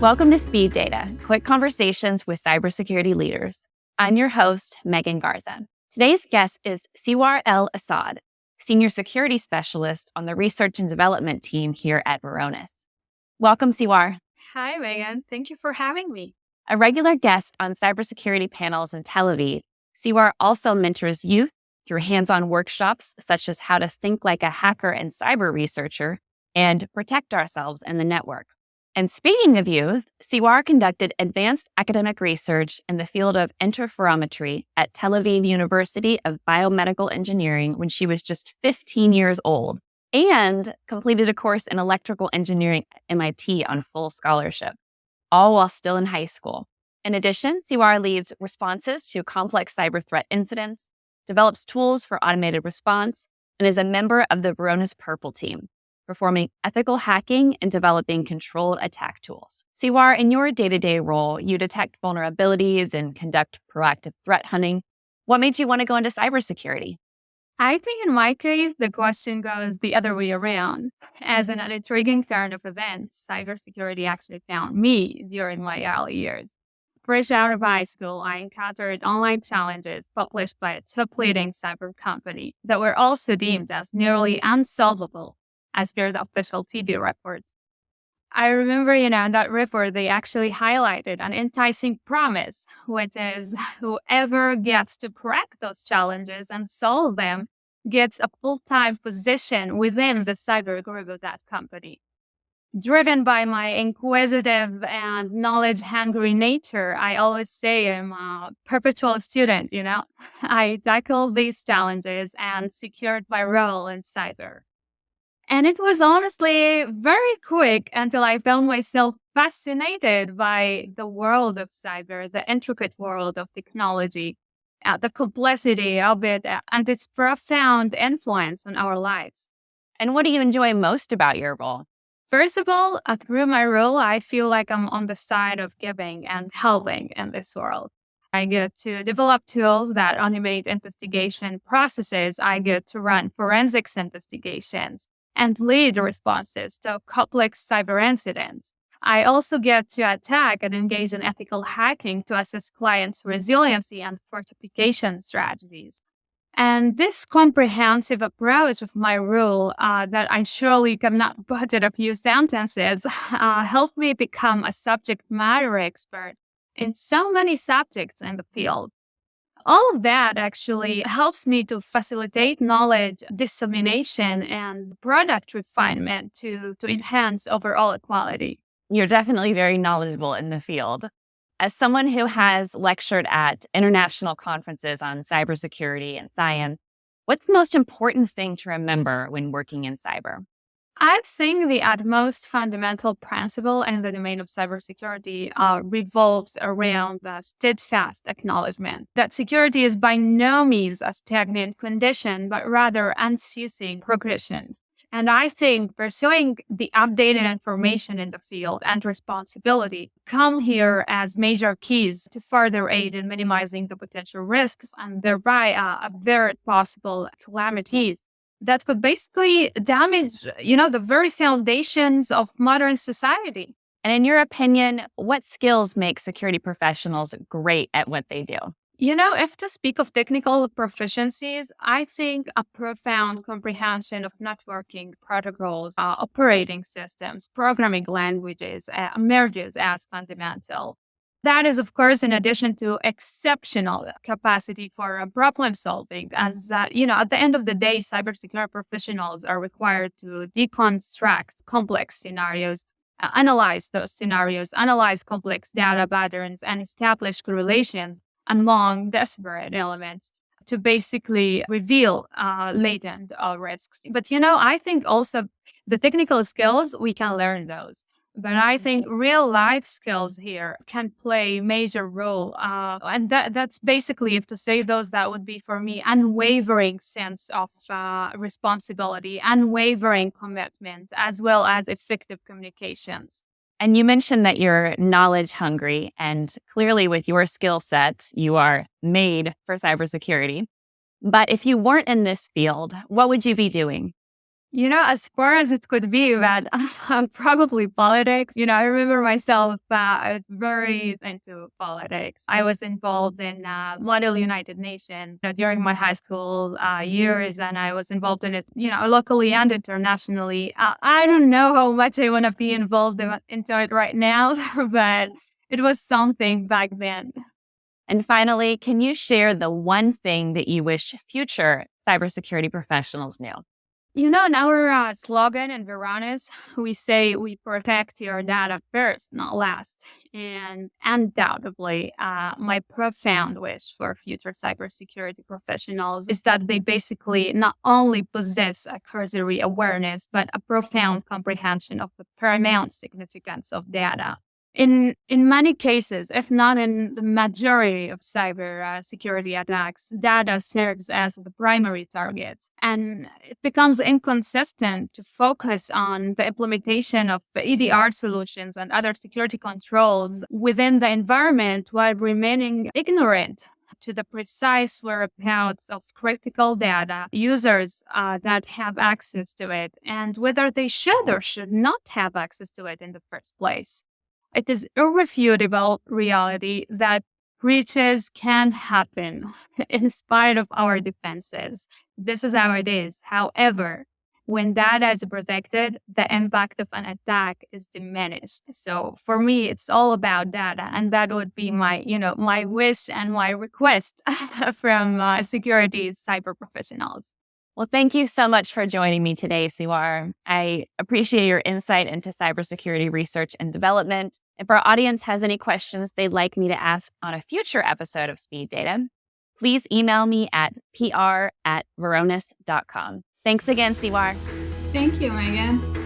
Welcome to Speed Data, quick conversations with cybersecurity leaders. I'm your host, Megan Garza. Today's guest is Siwar Assad, Senior Security Specialist on the Research and Development team here at Varonis. Welcome, Siwar. Hi, Megan. Thank you for having me. A regular guest on cybersecurity panels in Tel Aviv, Siwar also mentors youth through hands-on workshops such as how to think like a hacker and cyber researcher and protect ourselves in the network. And speaking of youth, Siwar conducted advanced academic research in the field of interferometry at Tel Aviv University of Biomedical Engineering when she was just 15 years old, and completed a course in electrical engineering at MIT on full scholarship, all while still in high school. In addition, Siwar leads responses to complex cyber threat incidents, develops tools for automated response, and is a member of the Varonis Purple team, performing ethical hacking and developing controlled attack tools. Siwar, in your day-to-day role, you detect vulnerabilities and conduct proactive threat hunting. What made you want to go into cybersecurity? I think in my case, the question goes the other way around. As an intriguing turn of events, cybersecurity actually found me during my early years. Fresh out of high school, I encountered online challenges published by a top-leading cyber company that were also deemed as nearly unsolvable as per the official TV reports. I remember, in that report, they actually highlighted an enticing promise, which is whoever gets to crack those challenges and solve them gets a full-time position within the cyber group of that company. Driven by my inquisitive and knowledge-hungry nature, I always say I'm a perpetual student, I tackled these challenges and secured my role in cyber. And it was honestly very quick until I found myself fascinated by the world of cyber, the intricate world of technology, the complexity of it, and its profound influence on our lives. And what do you enjoy most about your role? First of all, through my role, I feel like I'm on the side of giving and helping in this world. I get to develop tools that automate investigation processes. I get to run forensics investigations and lead responses to complex cyber incidents. I also get to attack and engage in ethical hacking to assess clients' resiliency and fortification strategies. And this comprehensive approach of my role that I surely cannot put in a few sentences helped me become a subject matter expert in so many subjects in the field. All of that actually helps me to facilitate knowledge dissemination and product refinement to enhance overall quality. You're definitely very knowledgeable in the field. As someone who has lectured at international conferences on cybersecurity and science, what's the most important thing to remember when working in cyber? I think the utmost fundamental principle in the domain of cybersecurity revolves around the steadfast acknowledgement that security is by no means a stagnant condition, but rather unceasing progression. And I think pursuing the updated information in the field and responsibility come here as major keys to further aid in minimizing the potential risks and thereby avert possible calamities that could basically damage, the very foundations of modern society. And in your opinion, what skills make security professionals great at what they do? If to speak of technical proficiencies, I think a profound comprehension of networking protocols, operating systems, programming languages emerges as fundamental. That is, of course, in addition to exceptional capacity for problem solving, as at the end of the day, cybersecurity professionals are required to deconstruct complex scenarios, analyze those scenarios, analyze complex data patterns, and establish correlations among disparate elements to basically reveal latent risks. But I think also the technical skills, we can learn those. But I think real life skills here can play a major role. And that's basically, if to say those, that would be for me, unwavering sense of responsibility, unwavering commitment, as well as effective communications. And you mentioned that you're knowledge hungry, and clearly with your skill set, you are made for cybersecurity. But if you weren't in this field, what would you be doing? As far as it could be, that probably politics. I remember myself, I was very into politics. I was involved in Model United Nations during my high school years, and I was involved in it, locally and internationally. I don't know how much I want to be involved into it right now, but it was something back then. And finally, can you share the one thing that you wish future cybersecurity professionals knew? In our slogan in Varonis, we say we protect your data first, not last. And undoubtedly, my profound wish for future cybersecurity professionals is that they basically not only possess a cursory awareness, but a profound comprehension of the paramount significance of data. In many cases, if not in the majority of cyber security attacks, data serves as the primary target, and it becomes inconsistent to focus on the implementation of the EDR solutions and other security controls within the environment while remaining ignorant to the precise whereabouts of critical data users that have access to it, and whether they should or should not have access to it in the first place. It is irrefutable reality that breaches can happen in spite of our defenses. This is how it is. However, when data is protected, the impact of an attack is diminished. So for me, it's all about data, and that would be my wish and my request from security cyber professionals. Well, thank you so much for joining me today, Siwar. I appreciate your insight into cybersecurity research and development. If our audience has any questions they'd like me to ask on a future episode of Speed Data, please email me at pr@varonis.com. Thanks again, Siwar. Thank you, Megan.